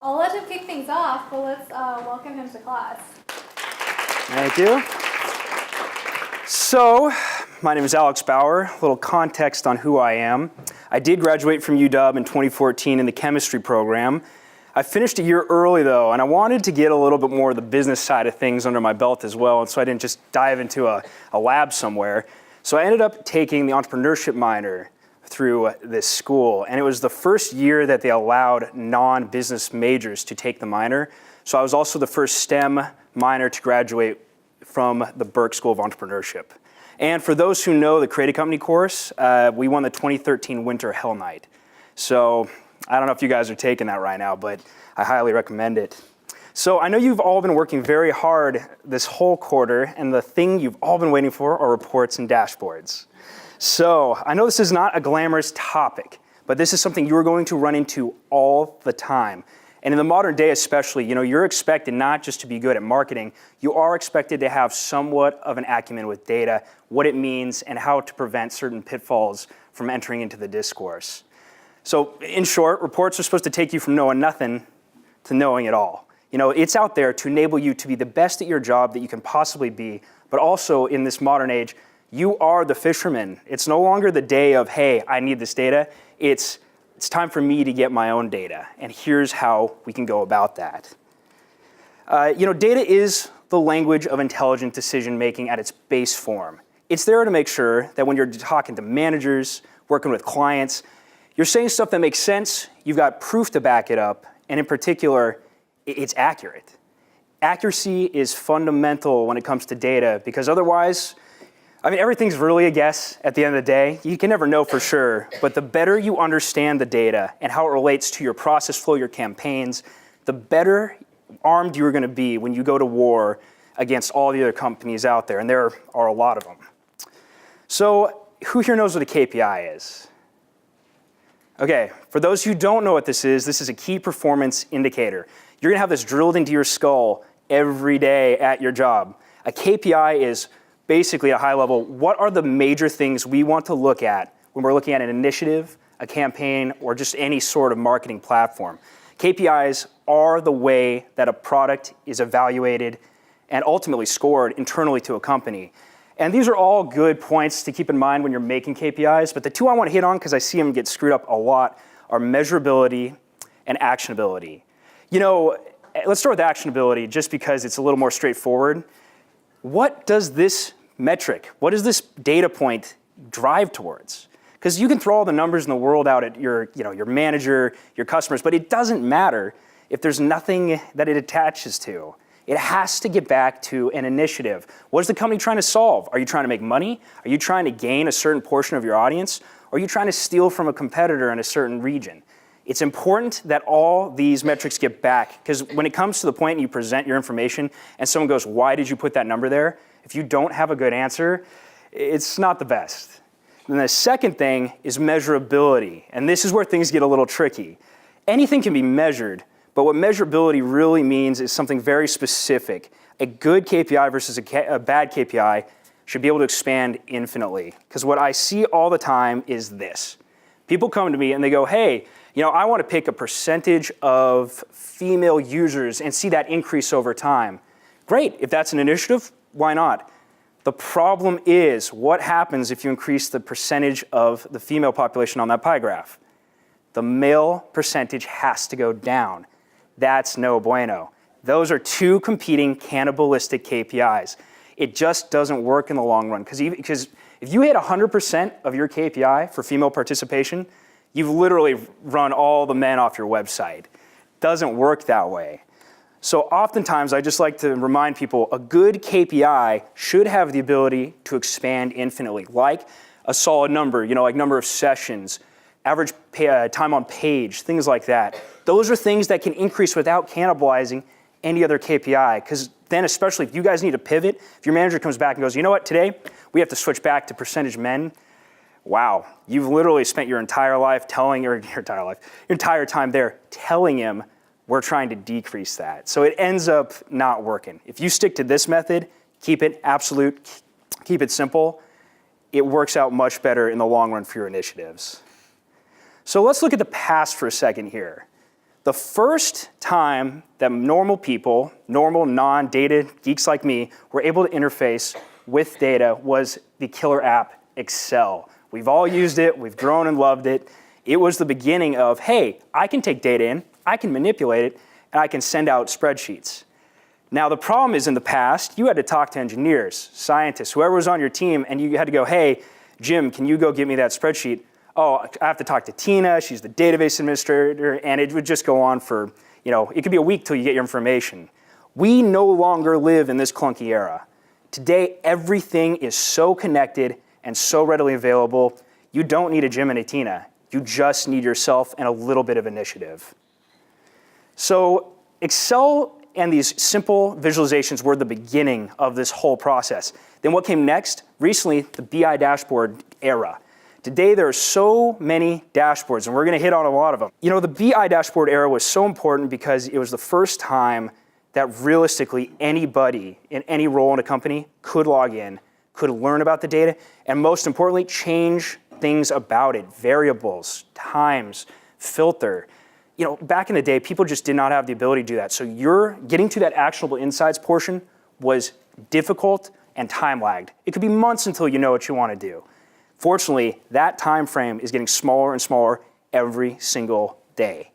I'll let him kick things off, but let's welcome him to class. Thank you. So, my name is Alex Baur. A little context on who I am. I did graduate from UW in 2014 in the chemistry program. I finished a year early though, and I wanted to get a little bit more of the business side of things under my belt as well, and so I didn't just dive into a lab somewhere. So I ended up taking the entrepreneurship minor through this school, and it was the first year that they allowed non-business majors to take the minor. So I was also the first STEM minor to graduate from the Burke School of Entrepreneurship. And for those who know the Create a Company course, we won the 2013 Winter Hell Night. So I don't know if you guys are taking that right now, but I highly recommend it. So I know you've all been working very hard this whole quarter, and the thing you've all been waiting for are reports and dashboards. So I know this is not a glamorous topic, but this is something you're going to run into all the time. And in the modern day especially, you're expected not just to be good at marketing, you are expected to have somewhat of an acumen with data, what it means, and how to prevent certain pitfalls from entering into the discourse. So in short, reports are supposed to take you from knowing nothing to knowing it all. It's out there to enable you to be the best at your job that you can possibly be, but also in this modern age, you are the fisherman. It's no longer the day of, hey, I need this data. It's time for me to get my own data, and here's how we can go about that. Data is the language of intelligent decision-making at its base form. It's there to make sure that when you're talking to managers, working with clients, you're saying stuff that makes sense, you've got proof to back it up, and in particular, it's accurate. Accuracy is fundamental when it comes to data, because otherwise, everything's really a guess at the end of the day. You can never know for sure, but the better you understand the data and how it relates to your process flow, your campaigns, the better armed you're gonna be when you go to war against all the other companies out there, and there are a lot of them. So who here knows what a KPI is? Okay, for those who don't know what this is a key performance indicator. You're gonna have this drilled into your skull every day at your job. A KPI is basically a high level, what are the major things we want to look at when we're looking at an initiative, a campaign, or just any sort of marketing platform? KPIs are the way that a product is evaluated and ultimately scored internally to a company. And these are all good points to keep in mind when you're making KPIs, but the two I want to hit on, because I see them get screwed up a lot, are measurability and actionability. Let's start with actionability just because it's a little more straightforward. What does this metric, what does this data point drive towards? Because you can throw all the numbers in the world out at your manager, your customers, but it doesn't matter if there's nothing that it attaches to. It has to get back to an initiative. What is the company trying to solve? Are you trying to make money? Are you trying to gain a certain portion of your audience? Or are you trying to steal from a competitor in a certain region? It's important that all these metrics get back, because when it comes to the point and you present your information and someone goes, why did you put that number there? If you don't have a good answer, it's not the best. And the second thing is measurability, and this is where things get a little tricky. Anything can be measured, but what measurability really means is something very specific. A good KPI versus a bad KPI should be able to expand infinitely, because what I see all the time is this. People come to me and they go, hey, I want to pick a percentage of female users and see that increase over time. Great, if that's an initiative, why not? The problem is, what happens if you increase the percentage of the female population on that pie graph? The male percentage has to go down. That's no bueno. Those are two competing cannibalistic KPIs. It just doesn't work in the long run, because if you hit 100% of your KPI for female participation, you've literally run all the men off your website. Doesn't work that way. So oftentimes I just like to remind people a good KPI should have the ability to expand infinitely, like a solid number, like number of sessions, average time on page, things like that. Those are things that can increase without cannibalizing any other KPI, because then especially if you guys need to pivot, if your manager comes back and goes, you know what, today we have to switch back to percentage men, wow, you've literally spent your entire life your entire time there telling him we're trying to decrease that. So it ends up not working. If you stick to this method, keep it absolute, keep it simple, it works out much better in the long run for your initiatives. So let's look at the past for a second here. The first time that normal people, normal non-data geeks like me, were able to interface with data was the killer app Excel. We've all used it, we've grown and loved it. It was the beginning of, hey, I can take data in, I can manipulate it, and I can send out spreadsheets. Now the problem is in the past, you had to talk to engineers, scientists, whoever was on your team, and you had to go, hey, Jim, can you go get me that spreadsheet? Oh, I have to talk to Tina, she's the database administrator, and it would just go on for, it could be a week till you get your information. We no longer live in this clunky era. Today, everything is so connected and so readily available, you don't need a Jim and a Tina. You just need yourself and a little bit of initiative. So Excel and these simple visualizations were the beginning of this whole process. Then what came next? Recently, the BI dashboard era. Today, there are so many dashboards, and we're going to hit on a lot of them. The BI dashboard era was so important because it was the first time that realistically anybody in any role in a company could log in, could learn about the data, and most importantly, change things about it, variables, times, filter. Back in the day, people just did not have the ability to do that. So you're getting to that actionable insights portion was difficult and time lagged. It could be months until you know what you want to do. Fortunately, that time frame is getting smaller and smaller every single day.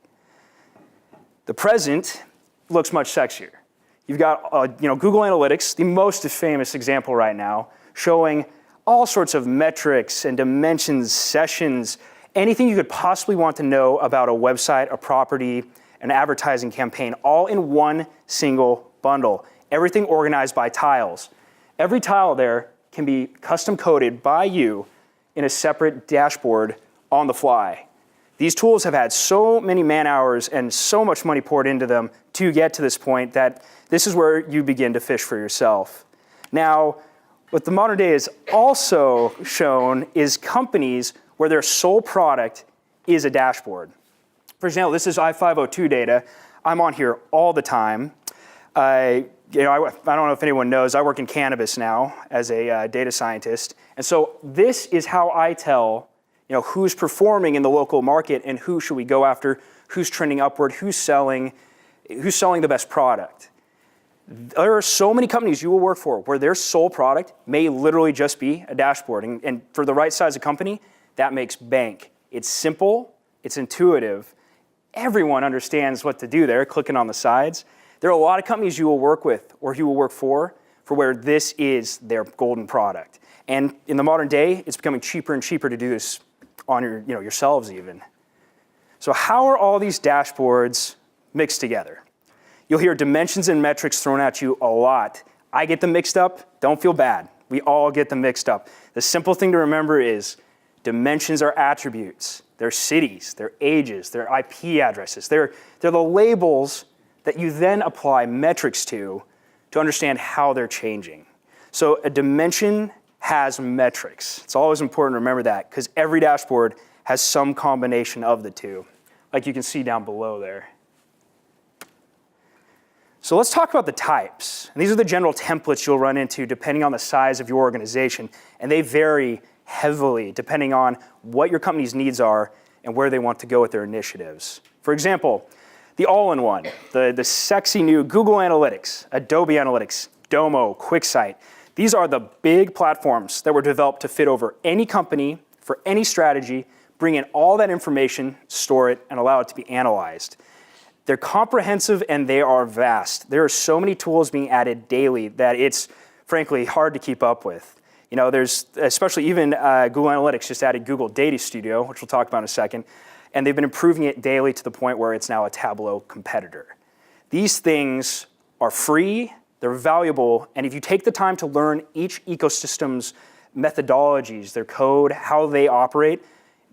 The present looks much sexier. You've got Google Analytics, the most famous example right now, showing all sorts of metrics and dimensions, sessions, anything you could possibly want to know about a website, a property, an advertising campaign, all in one single bundle. Everything organized by tiles. Every tile there can be custom coded by you in a separate dashboard on the fly. These tools have had so many man hours and so much money poured into them to get to this point that this is where you begin to fish for yourself. Now, what the modern day has also shown is companies where their sole product is a dashboard. For example, this is I-502 data. I'm on here all the time. I don't know if anyone knows, I work in cannabis now as a data scientist. And so this is how I tell who's performing in the local market and who should we go after, who's trending upward, who's selling the best product. There are so many companies you will work for where their sole product may literally just be a dashboard. And for the right size of company, that makes bank. It's simple, it's intuitive. Everyone understands what to do there, clicking on the sides. There are a lot of companies you will work with or you will work for where this is their golden product. And in the modern day, it's becoming cheaper and cheaper to do this on yourselves even. So how are all these dashboards mixed together? You'll hear dimensions and metrics thrown at you a lot. I get them mixed up, don't feel bad. We all get them mixed up. The simple thing to remember is dimensions are attributes. They're cities, they're ages, they're IP addresses. They're the labels that you then apply metrics to understand how they're changing. So a dimension has metrics. It's always important to remember that because every dashboard has some combination of the two, like you can see down below there. So let's talk about the types. And these are the general templates you'll run into depending on the size of your organization, and they vary heavily depending on what your company's needs are and where they want to go with their initiatives. For example, the all-in-one, the sexy new Google Analytics, Adobe Analytics, Domo, QuickSight. These are the big platforms that were developed to fit over any company for any strategy, bring in all that information, store it, and allow it to be analyzed. They're comprehensive and they are vast. There are so many tools being added daily that it's frankly hard to keep up with. There's especially even Google Analytics just added Google Data Studio, which we'll talk about in a second, and they've been improving it daily to the point where it's now a Tableau competitor. These things are free, they're valuable, and if you take the time to learn each ecosystem's methodologies, their code, how they operate,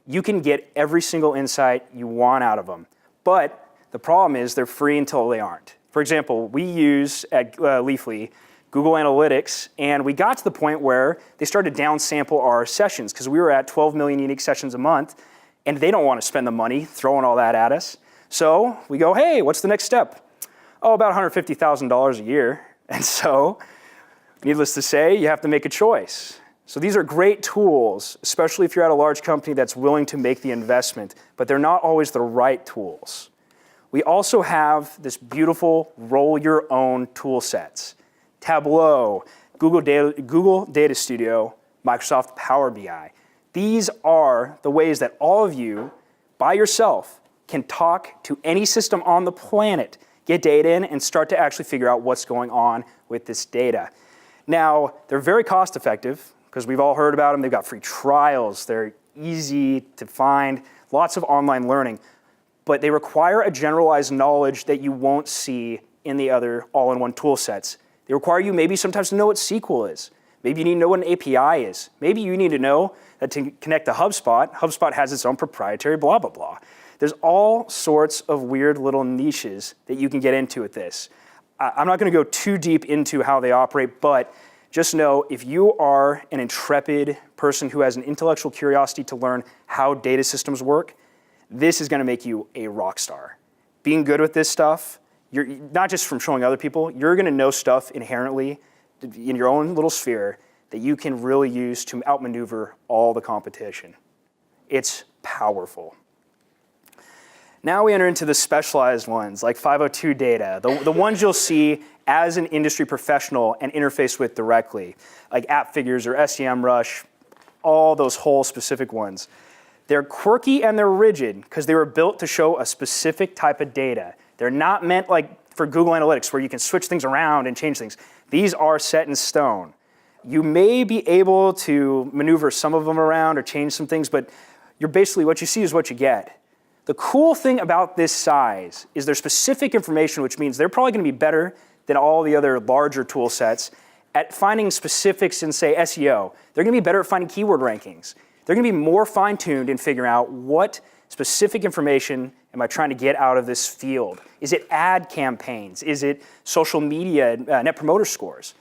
you can get every single insight you want out of them. But the problem is they're free until they aren't. For example, we use at Leafly Google Analytics, and we got to the point where they started to downsample our sessions because we were at 12 million unique sessions a month, and they don't want to spend the money throwing all that at us. So we go, hey, what's the next step? Oh, about $150,000 a year. And so, needless to say, you have to make a choice. So these are great tools, especially if you're at a large company that's willing to make the investment, but they're not always the right tools. We also have this beautiful roll your own tool sets. Tableau, Google Data Studio, Microsoft Power BI. These are the ways that all of you, by yourself, can talk to any system on the planet, get data in, and start to actually figure out what's going on with this data. Now, they're very cost effective, because we've all heard about them. They've got free trials. They're easy to find, lots of online learning. But they require a generalized knowledge that you won't see in the other all-in-one tool sets. They require you maybe sometimes to know what SQL is. Maybe you need to know what an API is. Maybe you need to know that to connect to HubSpot, HubSpot has its own proprietary blah, blah, blah. There's all sorts of weird little niches that you can get into with this. I'm not going to go too deep into how they operate, but just know if you are an intrepid person who has an intellectual curiosity to learn how data systems work, this is going to make you a rock star. Being good with this stuff, you're not just from showing other people, you're going to know stuff inherently in your own little sphere that you can really use to outmaneuver all the competition. It's powerful. Now we enter into the specialized ones, like 502 data, the ones you'll see as an industry professional and interface with directly, like AppFigures or SEMrush, all those whole specific ones. They're quirky and they're rigid because they were built to show a specific type of data. They're not meant like for Google Analytics where you can switch things around and change things. These are set in stone. You may be able to maneuver some of them around or change some things, but you're basically, what you see is what you get. The cool thing about this size is there's specific information, which means they're probably going to be better than all the other larger tool sets at finding specifics in, say, SEO. They're going to be better at finding keyword rankings. They're going to be more fine-tuned in figuring out what specific information am I trying to get out of this field. Is it ad campaigns? Is it social media net promoter scores?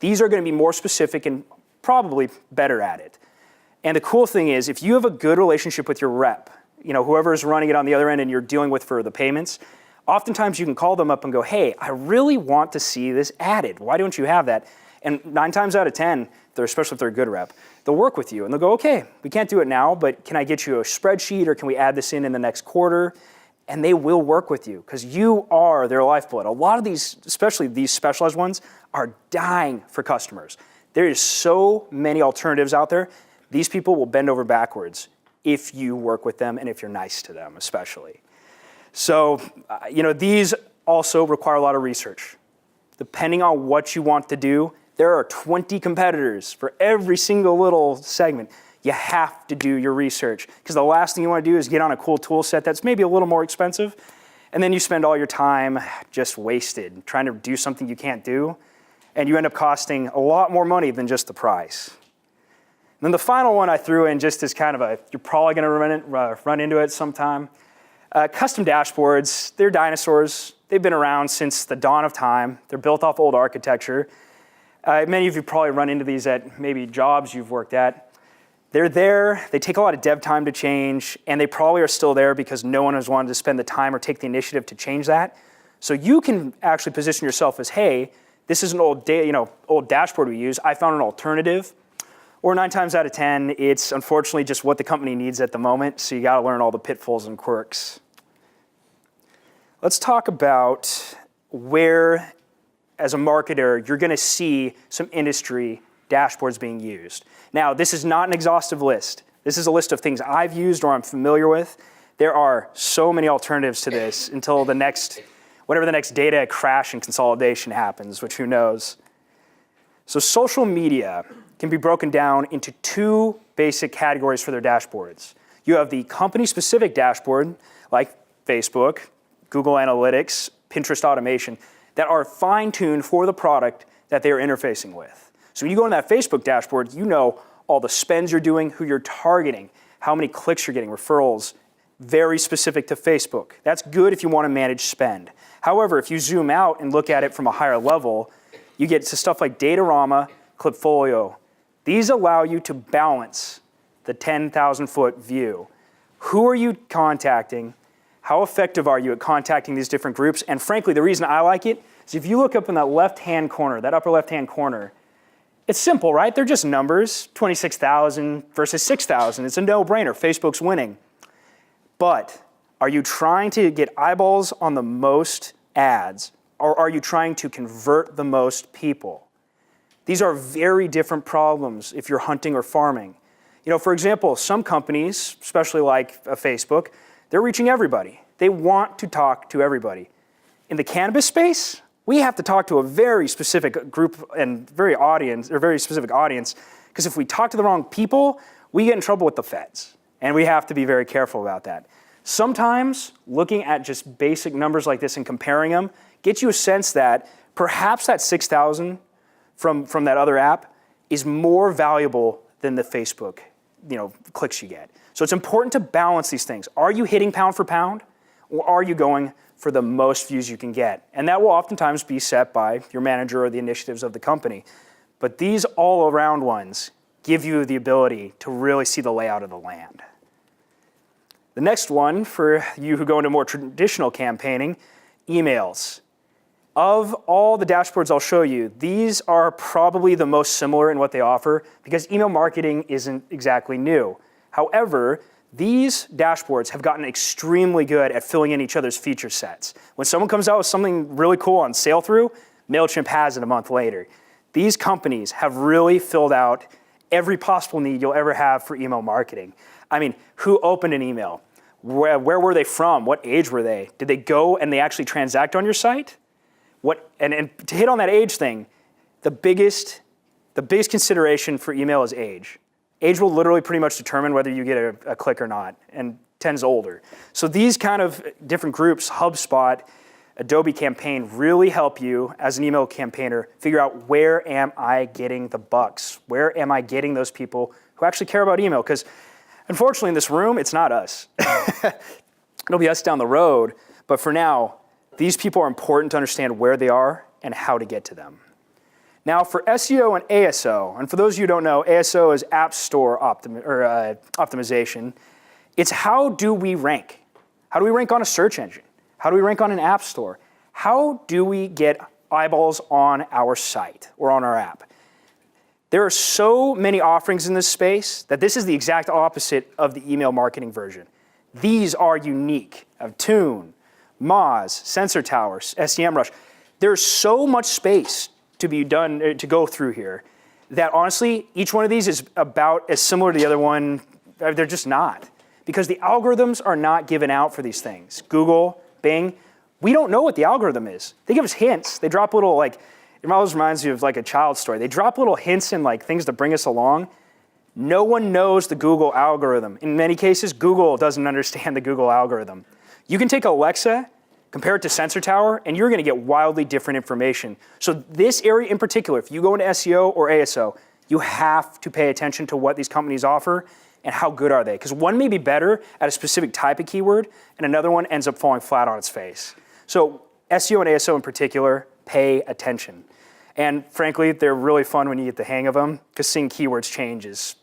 These are going to be more specific and probably better at it. And the cool thing is, if you have a good relationship with your rep, whoever is running it on the other end and you're dealing with for the payments, oftentimes you can call them up and go, hey, I really want to see this added. Why don't you have that? And 9 times out of 10, especially if they're a good rep, they'll work with you and they'll go, okay, we can't do it now, but can I get you a spreadsheet or can we add this in the next quarter? And they will work with you because you are their lifeblood. A lot of these, especially these specialized ones, are dying for customers. There is so many alternatives out there. These people will bend over backwards if you work with them and if you're nice to them, especially. So, these also require a lot of research. Depending on what you want to do, there are 20 competitors for every single little segment. You have to do your research because the last thing you want to do is get on a cool tool set that's maybe a little more expensive, and then you spend all your time just wasted trying to do something you can't do, and you end up costing a lot more money than just the price. And then the final one I threw in just as kind of you're probably going to run into it sometime. Custom dashboards, they're dinosaurs. They've been around since the dawn of time. They're built off old architecture. Many of you probably run into these at maybe jobs you've worked at. They're there, they take a lot of dev time to change, and they probably are still there because no one has wanted to spend the time or take the initiative to change that. So you can actually position yourself as, hey, this is an old dashboard we use. I found an alternative. Or 9 times out of 10, it's unfortunately just what the company needs at the moment, so you gotta learn all the pitfalls and quirks. Let's talk about where, as a marketer, you're gonna see some industry dashboards being used. Now, this is not an exhaustive list. This is a list of things I've used or I'm familiar with. There are so many alternatives to this until whatever the next data crash and consolidation happens, which who knows. So social media can be broken down into 2 basic categories for their dashboards. You have the company-specific dashboard, like Facebook, Google Analytics, Pinterest automation, that are fine-tuned for the product that they are interfacing with. So when you go on that Facebook dashboard, you know all the spends you're doing, who you're targeting, how many clicks you're getting, referrals, very specific to Facebook. That's good if you want to manage spend. However, if you zoom out and look at it from a higher level, you get to stuff like Datorama, Clipfolio. These allow you to balance the 10,000-foot view. Who are you contacting? How effective are you at contacting these different groups? And frankly, the reason I like it is if you look up in that left-hand corner, that upper left-hand corner, it's simple, right? They're just numbers, 26,000 versus 6,000. It's a no-brainer. Facebook's winning. But Are you trying to get eyeballs on the most ads, or are you trying to convert the most people? These are very different problems if you're hunting or farming. For example, some companies, especially like Facebook, they're reaching everybody. They want to talk to everybody. In the cannabis space, we have to talk to a very specific group and very specific audience, because if we talk to the wrong people, we get in trouble with the feds, and we have to be very careful about that. Sometimes looking at just basic numbers like this and comparing them gets you a sense that perhaps that 6,000 from that other app is more valuable than the Facebook clicks you get. So it's important to balance these things. Are you hitting pound for pound, or are you going for the most views you can get? And that will oftentimes be set by your manager or the initiatives of the company. But these all-around ones give you the ability to really see the layout of the land. The next one, for you who go into more traditional campaigning, emails. Of all the dashboards I'll show you, these are probably the most similar in what they offer, because email marketing isn't exactly new. However, these dashboards have gotten extremely good at filling in each other's feature sets. When someone comes out with something really cool on sale through, MailChimp has it a month later. These companies have really filled out every possible need you'll ever have for email marketing. I mean, who opened an email? Where were they from? What age were they? Did they go and they actually transact on your site? And to hit on that age thing, the biggest consideration for email is age. Age will literally pretty much determine whether you get a click or not, and 10's older. So these kind of different groups, HubSpot, Adobe Campaign, really help you as an email campaigner figure out, where am I getting the bucks? Where am I getting those people who actually care about email? Because unfortunately in this room, it's not us. It'll be us down the road, but for now, these people are important to understand where they are and how to get to them. Now for SEO and ASO, and for those of you who don't know, ASO is App Store optimization. It's how do we rank? How do we rank on a search engine? How do we rank on an app store? How do we get eyeballs on our site or on our app? There are so many offerings in this space that this is the exact opposite of the email marketing version. These are unique. Of Tune, Moz, Sensor Tower, SEMrush. There's so much space to be done, to go through here, that honestly, each one of these is about as similar to the other one. They're just not. Because the algorithms are not given out for these things. Google, Bing, we don't know what the algorithm is. They give us hints. They drop little, it always reminds you of a child's story. They drop little hints and things to bring us along. No one knows the Google algorithm. In many cases, Google doesn't understand the Google algorithm. You can take Alexa, compare it to Sensor Tower, and you're going to get wildly different information. So this area in particular, if you go into SEO or ASO, you have to pay attention to what these companies offer and how good are they. Because one may be better at a specific type of keyword, and another one ends up falling flat on its face. So SEO and ASO in particular, pay attention. And frankly, they're really fun when you get the hang of them, because seeing keywords change is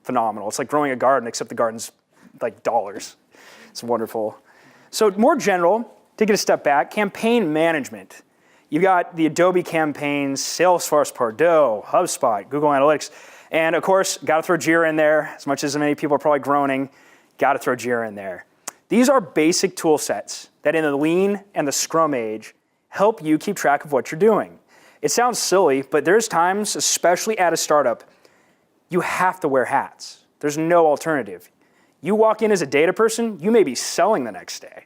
phenomenal. It's like growing a garden, except the garden's dollars. It's wonderful. So more general, take it a step back, campaign management. You've got the Adobe campaigns, Salesforce, Pardot, HubSpot, Google Analytics, and of course, got to throw Jira in there. As much as many people are probably groaning, got to throw Jira in there. These are basic tool sets that in the lean and the scrum age help you keep track of what you're doing. It sounds silly, but there's times, especially at a startup, you have to wear hats. There's no alternative. You walk in as a data person, you may be selling the next day.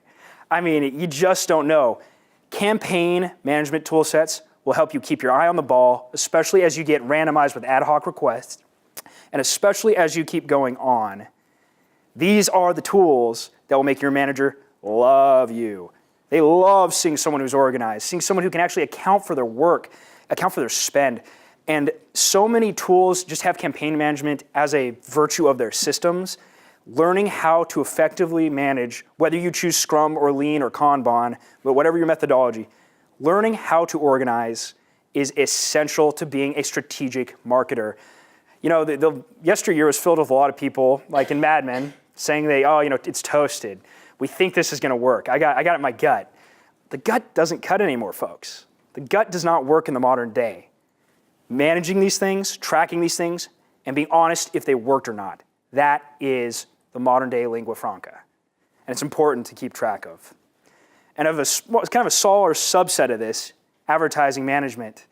I mean, you just don't know. Campaign management tool sets will help you keep your eye on the ball, especially as you get randomized with ad hoc requests, and especially as you keep going on. These are the tools that will make your manager love you. They love seeing someone who's organized, seeing someone who can actually account for their work, account for their spend. And so many tools just have campaign management as a virtue of their systems. Learning how to effectively manage, whether you choose Scrum or Lean or Kanban, but whatever your methodology, learning how to organize is essential to being a strategic marketer. You know, the yesteryear was filled with a lot of people, like in Mad Men, saying it's toasted. We think this is going to work. I got it in my gut. The gut doesn't cut anymore, folks. The gut does not work in the modern day. Managing these things, tracking these things, and being honest if they worked or not. That is the modern day lingua franca. and it's important to keep track of. And of it's kind of a smaller subset of this, advertising management.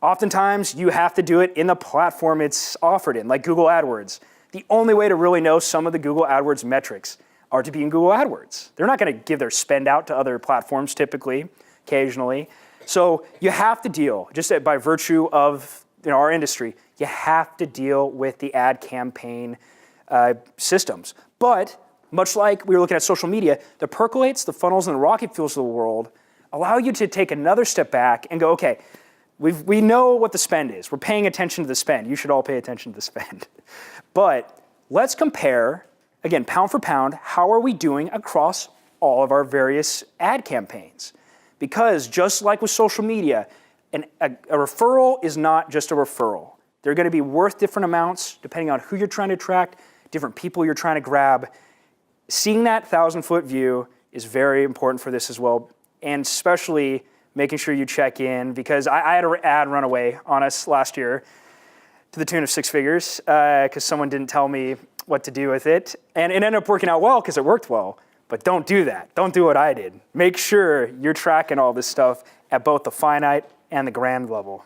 Oftentimes, you have to do it in the platform it's offered in, like Google AdWords. The only way to really know some of the Google AdWords metrics are to be in Google AdWords. They're not going to give their spend out to other platforms typically, occasionally. So you have to deal, just by virtue of our industry, you have to deal with the ad campaign systems. But much like we were looking at social media, the percolates, the funnels, and the rocket fuels of the world allow you to take another step back and go, okay, we know what the spend is. We're paying attention to the spend. You should all pay attention to the spend. But let's compare, again, pound for pound, how are we doing across all of our various ad campaigns? Because just like with social media, a referral is not just a referral. They're going to be worth different amounts depending on who you're trying to attract, different people you're trying to grab. Seeing that 1,000-foot view is very important for this as well, and especially making sure you check in, because I had an ad run away on us last year to the tune of 6 figures because someone didn't tell me what to do with it. And it ended up working out well because it worked well. But don't do that. Don't do what I did. Make sure you're tracking all this stuff at both the finite and the grand level.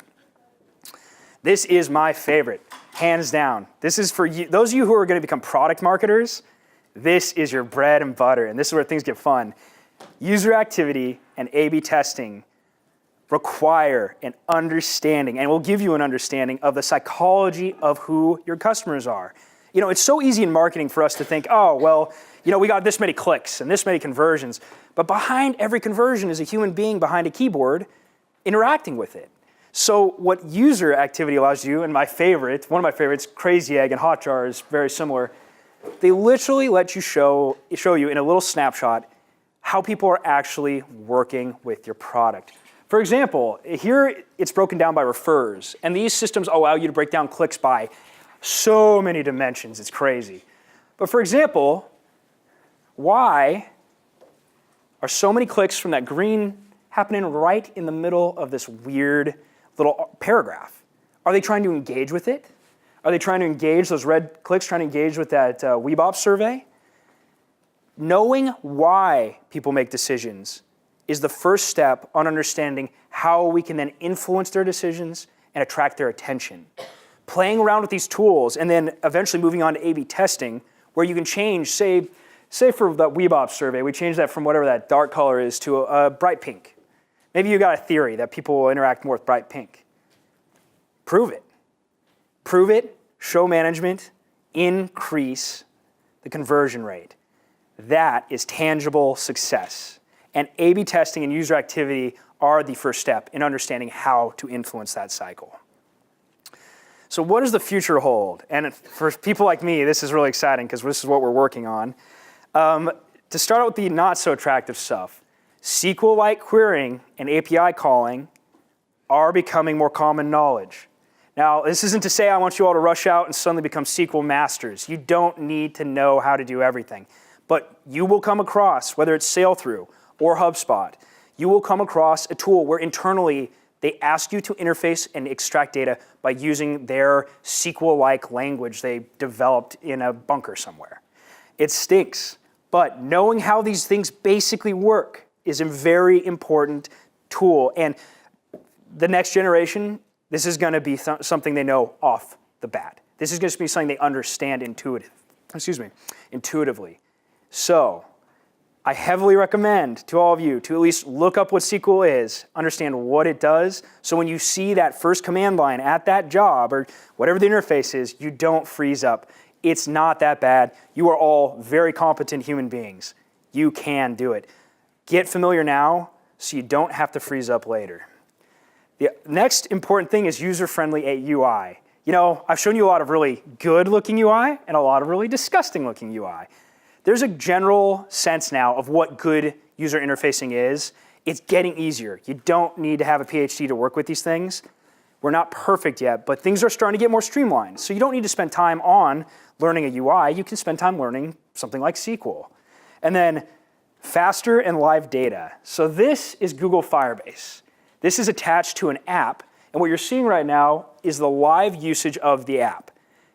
This is my favorite, hands down. This is for you, those of you who are going to become product marketers. This is your bread and butter, and this is where things get fun. User activity and A/B testing require an understanding, and will give you an understanding of the psychology of who your customers are. It's so easy in marketing for us to think, oh, well, we got this many clicks and this many conversions, but behind every conversion is a human being behind a keyboard interacting with it. So what user activity allows you, and one of my favorites, Crazy Egg and Hotjar is very similar, they literally let you show you in a little snapshot how people are actually working with your product. For example, here it's broken down by refers, and these systems allow you to break down clicks by so many dimensions, it's crazy. But for example, why are so many clicks from that green happening right in the middle of this weird little paragraph? Are they trying to engage with it? Are they trying to engage those red clicks, trying to engage with that Weebop survey? Knowing why people make decisions is the first step on understanding how we can then influence their decisions and attract their attention. Playing around with these tools and then eventually moving on to A/B testing, where you can change, say for that Weebop survey, we change that from whatever that dark color is to a bright pink. Maybe you got a theory that people will interact more with bright pink. Prove it. Prove it, show management, increase the conversion rate. That is tangible success. And A/B testing and user activity are the first step in understanding how to influence that cycle. So what does the future hold? And for people like me, this is really exciting because this is what we're working on. To start out with the not so attractive stuff, SQL-like querying and API calling are becoming more common knowledge. Now, this isn't to say I want you all to rush out and suddenly become SQL masters. You don't need to know how to do everything. But you will come across, whether it's Sailthrough or HubSpot, you will come across a tool where internally they ask you to interface and extract data by using their SQL-like language they developed in a bunker somewhere. It stinks, but knowing how these things basically work is a very important tool. And the next generation, this is going to be something they know off the bat. This is going to be something they understand intuitively. So I heavily recommend to all of you to at least look up what SQL is, understand what it does, so when you see that first command line at that job or whatever the interface is, you don't freeze up. It's not that bad. You are all very competent human beings. You can do it. Get familiar now so you don't have to freeze up later. The next important thing is user-friendly UI. I've shown you a lot of really good-looking UI and a lot of really disgusting-looking UI. There's a general sense now of what good user interfacing is. It's getting easier. You don't need to have a PhD to work with these things. We're not perfect yet, but things are starting to get more streamlined. So you don't need to spend time on learning a UI. You can spend time learning something like SQL. And then faster and live data. So this is Google Firebase. This is attached to an app, and what you're seeing right now is the live usage of the app.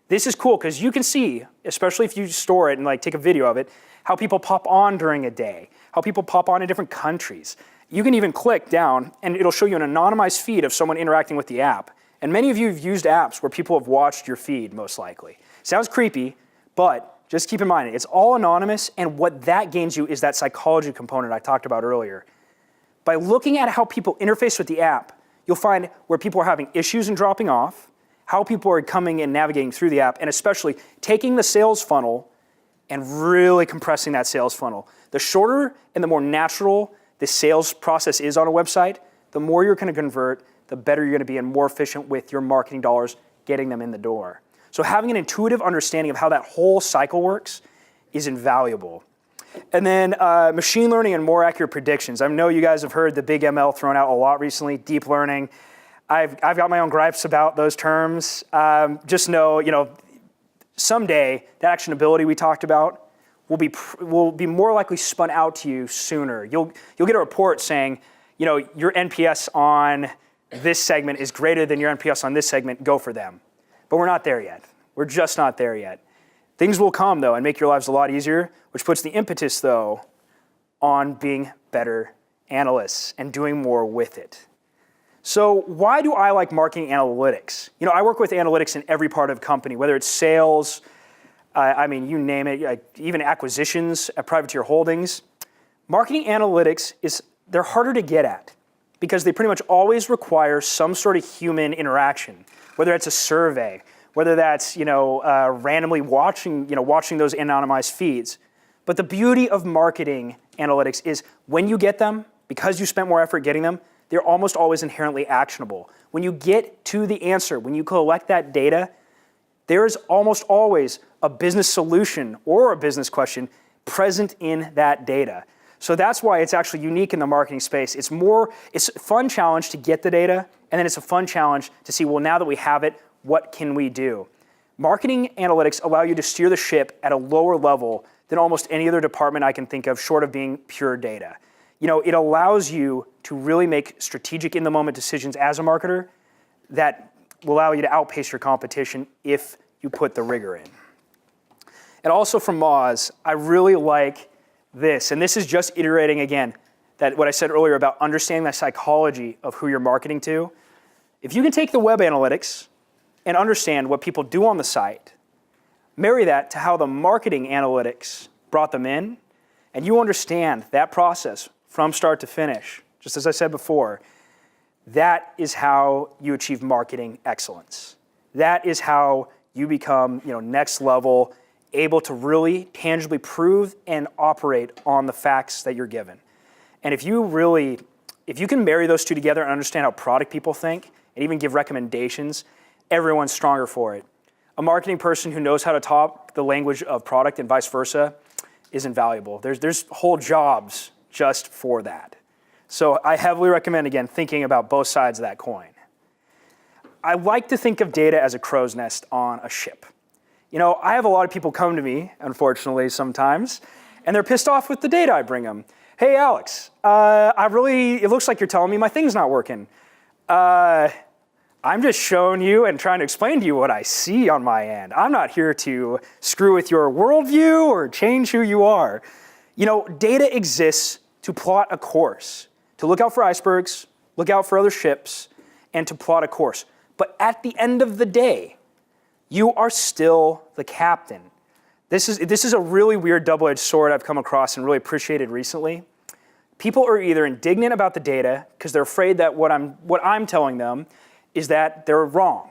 This is cool because you can see, especially if you store it and take a video of it, how people pop on during a day, how people pop on in different countries. You can even click down and it'll show you an anonymized feed of someone interacting with the app. And many of you have used apps where people have watched your feed, most likely. Sounds creepy, but just keep in mind, it's all anonymous, and what that gains you is that psychology component I talked about earlier. By looking at how people interface with the app, you'll find where people are having issues and dropping off, how people are coming and navigating through the app, and especially taking the sales funnel and really compressing that sales funnel. The shorter and the more natural the sales process is on a website, the more you're going to convert, the better you're going to be and more efficient with your marketing dollars getting them in the door. So having an intuitive understanding of how that whole cycle works is invaluable. And then machine learning and more accurate predictions. I know you guys have heard the big ML thrown out a lot recently, deep learning. I've got my own gripes about those terms. Just know, someday that actionability we talked about will be more likely spun out to you sooner. You'll get a report saying, your NPS on this segment is greater than your NPS on this segment, go for them. But we're not there yet. We're just not there yet. Things will come, though, and make your lives a lot easier, which puts the impetus, though, on being better analysts and doing more with it. So why do I like marketing analytics? I work with analytics in every part of the company, whether it's sales, you name it, even acquisitions at Privateer Holdings. Marketing analytics they're harder to get at because they pretty much always require some sort of human interaction, whether it's a survey, whether that's randomly watching those anonymized feeds. But the beauty of marketing analytics is when you get them, because you spent more effort getting them, they're almost always inherently actionable. When you get to the answer, when you collect that data, there is almost always a business solution or a business question present in that data. So that's why it's actually unique in the marketing space. It's a fun challenge to get the data, and then it's a fun challenge to see, well, now that we have it, what can we do? Marketing analytics allow you to steer the ship at a lower level than almost any other department I can think of, short of being pure data. It allows you to really make strategic in-the-moment decisions as a marketer that will allow you to outpace your competition if you put the rigor in. And also from Moz, I really like this, and this is just iterating again, that what I said earlier about understanding the psychology of who you're marketing to. If you can take the web analytics and understand what people do on the site, marry that to how the marketing analytics brought them in, and you understand that process from start to finish, just as I said before, that is how you achieve marketing excellence. That is how you become, next level, able to really tangibly prove and operate on the facts that you're given. And if you can marry those two together and understand how product people think and even give recommendations, everyone's stronger for it. A marketing person who knows how to talk the language of product and vice versa is invaluable. There's whole jobs just for that. So I heavily recommend, again, thinking about both sides of that coin. I like to think of data as a crow's nest on a ship. I have a lot of people come to me, unfortunately, sometimes, and they're pissed off with the data I bring them. Hey, Alex, it looks like you're telling me my thing's not working. I'm just showing you and trying to explain to you what I see on my end. I'm not here to screw with your worldview or change who you are. Data exists to plot a course, to look out for icebergs, look out for other ships, and to plot a course. But at the end of the day, you are still the captain. This is a really weird double-edged sword I've come across and really appreciated recently. People are either indignant about the data because they're afraid that what I'm telling them is that they're wrong.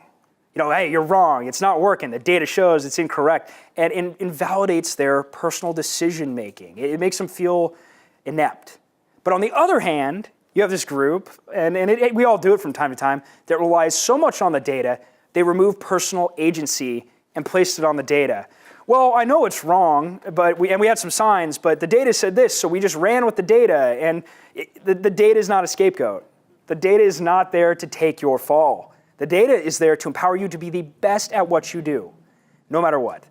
Hey, you're wrong, it's not working, the data shows it's incorrect, and invalidates their personal decision making. It makes them feel inept. But on the other hand, you have this group, and we all do it from time to time, that relies so much on the data, they remove personal agency and place it on the data. Well, I know it's wrong, but we had some signs, but the data said this, so we just ran with the data, and the data is not a scapegoat. The data is not there to take your fall. The data is there to empower you to be the best at what you do, no matter what.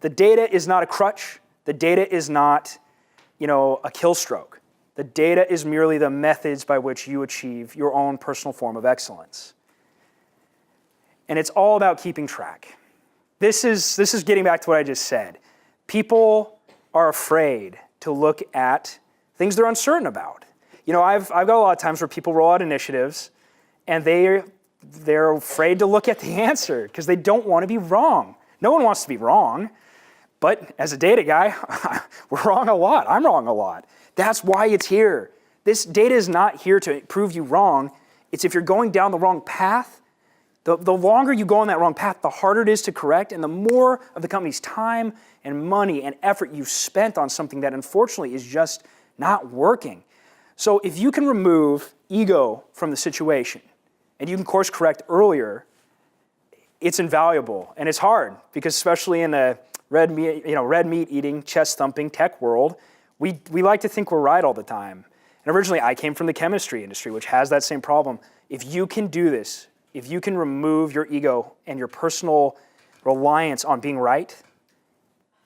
The data is not a crutch. The data is not, a kill stroke. The data is merely the methods by which you achieve your own personal form of excellence. And it's all about keeping track. This is getting back to what I just said. People are afraid to look at things they're uncertain about. I've got a lot of times where people roll out initiatives and they're afraid to look at the answer because they don't want to be wrong. No one wants to be wrong, but as a data guy, we're wrong a lot. I'm wrong a lot. That's why it's here. This data is not here to prove you wrong. It's if you're going down the wrong path, the longer you go on that wrong path, the harder it is to correct, and the more of the company's time and money and effort you've spent on something that unfortunately is just not working. So if you can remove ego from the situation, and you can course correct earlier, it's invaluable. And it's hard, because especially in the red meat eating, chest thumping tech world, we like to think we're right all the time. And originally I came from the chemistry industry, which has that same problem. If you can do this, if you can remove your ego and your personal reliance on being right,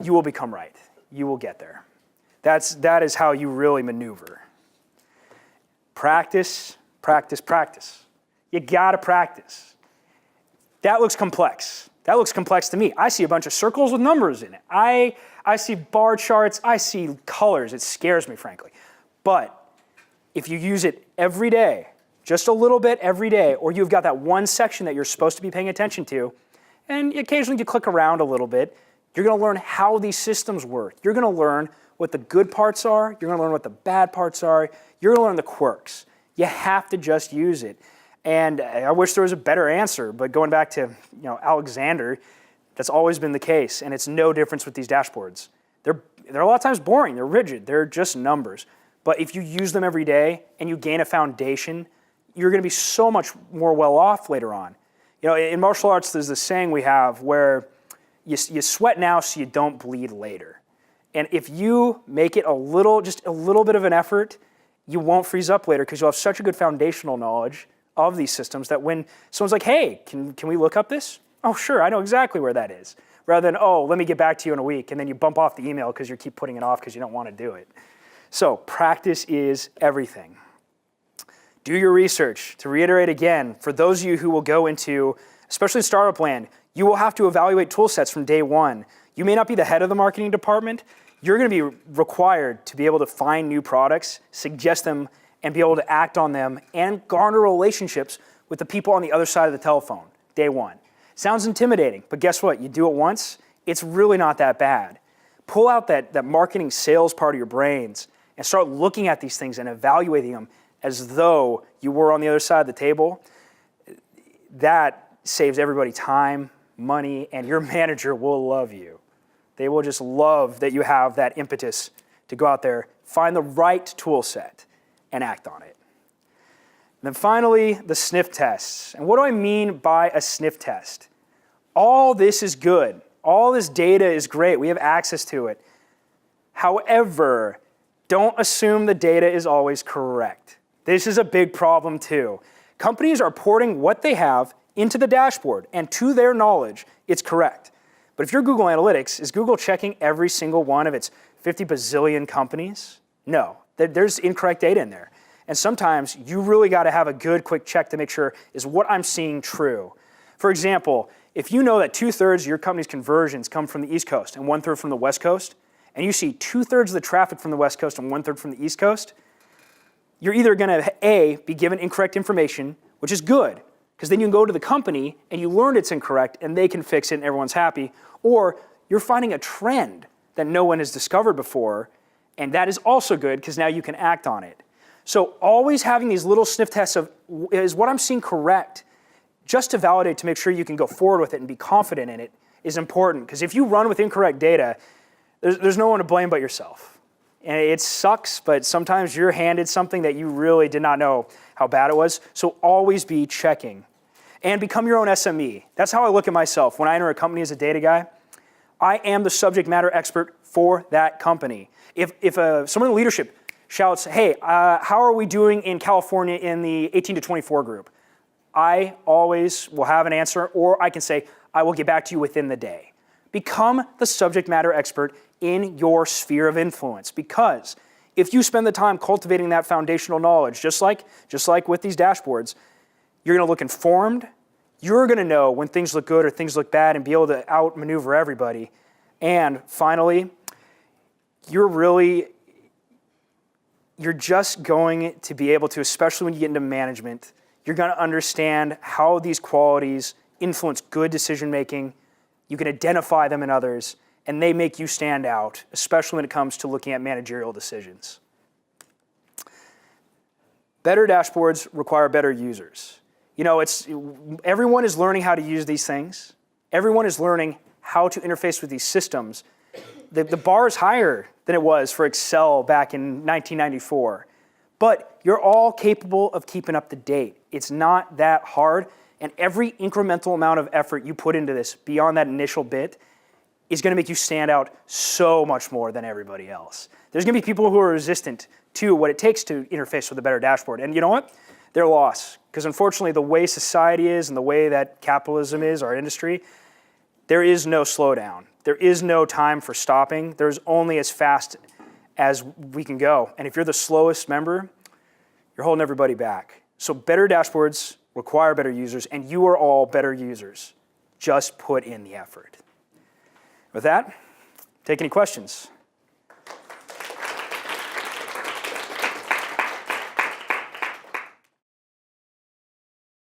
you will become right. You will get there. That is how you really maneuver. Practice, practice, practice. You gotta practice. That looks complex. That looks complex to me. I see a bunch of circles with numbers in it. I see bar charts, I see colors. It scares me, frankly. But if you use it every day, just a little bit every day, or you've got that one section that you're supposed to be paying attention to, and occasionally you click around a little bit, you're gonna learn how these systems work. You're gonna learn what the good parts are, you're gonna learn what the bad parts are, you're gonna learn the quirks. You have to just use it. And I wish there was a better answer, but going back to Alexander, that's always been the case, and it's no difference with these dashboards. They're a lot of times boring, they're rigid, they're just numbers. But if you use them every day and you gain a foundation, you're gonna be so much more well off later on. In martial arts, there's this saying we have where you sweat now so you don't bleed later. And if you make it just a little bit of an effort, you won't freeze up later because you'll have such a good foundational knowledge of these systems that when someone's like, hey, can we look up this? Oh, sure, I know exactly where that is. Rather than, oh, let me get back to you in a week, and then you bump off the email because you keep putting it off because you don't want to do it. So practice is everything. Do your research. To reiterate again, for those of you who will go into, especially startup land, you will have to evaluate tool sets from day one. You may not be the head of the marketing department. You're going to be required to be able to find new products, suggest them, and be able to act on them and garner relationships with the people on the other side of the telephone, day one. Sounds intimidating, but guess what? You do it once, it's really not that bad. Pull out that marketing sales part of your brains and start looking at these things and evaluating them as though you were on the other side of the table. That saves everybody time, money, and your manager will love you. They will just love that you have that impetus to go out there, find the right tool set, and act on it. And then finally, the sniff tests. And what do I mean by a sniff test? All this is good. All this data is great. We have access to it. However, don't assume the data is always correct. This is a big problem too. Companies are porting what they have into the dashboard, and to their knowledge, it's correct. But if you're Google Analytics, is Google checking every single one of its 50 bazillion companies? No. There's incorrect data in there. And sometimes you really got to have a good quick check to make sure, is what I'm seeing true? For example, if you know that 2/3 of your company's conversions come from the East Coast and 1/3 from the West Coast, and you see 2/3 of the traffic from the West Coast and 1/3 from the East Coast, you're either going to, A, be given incorrect information, which is good, because then you can go to the company and you learned it's incorrect and they can fix it and everyone's happy, or you're finding a trend that no one has discovered before, and that is also good because now you can act on it. So always having these little sniff tests of, is what I'm seeing correct? Just to validate, to make sure you can go forward with it and be confident in it, is important. Because if you run with incorrect data, there's no one to blame but yourself. And it sucks, but sometimes you're handed something that you really did not know how bad it was. So always be checking. And become your own SME. That's how I look at myself. When I enter a company as a data guy, I am the subject matter expert for that company. If someone in leadership shouts, hey, how are we doing in California in the 18 to 24 group? I always will have an answer, or I can say, I will get back to you within the day. Become the subject matter expert in your sphere of influence, because if you spend the time cultivating that foundational knowledge, just like with these dashboards, you're gonna look informed, you're gonna know when things look good or things look bad and be able to outmaneuver everybody. And finally, you're just going to be able to, especially when you get into management, you're going to understand how these qualities influence good decision making. You can identify them in others, and they make you stand out, especially when it comes to looking at managerial decisions. Better dashboards require better users. You know, everyone is learning how to use these things. Everyone is learning how to interface with these systems. The bar is higher than it was for Excel back in 1994. But you're all capable of keeping up to date. It's not that hard, and every incremental amount of effort you put into this beyond that initial bit is going to make you stand out so much more than everybody else. There's going to be people who are resistant to what it takes to interface with a better dashboard. And you know what? They're lost. Because unfortunately, the way society is and the way that capitalism is, our industry, there is no slowdown. There is no time for stopping. There's only as fast as we can go. And if you're the slowest member, you're holding everybody back. So better dashboards require better users, and you are all better users. Just put in the effort. With that, take any questions.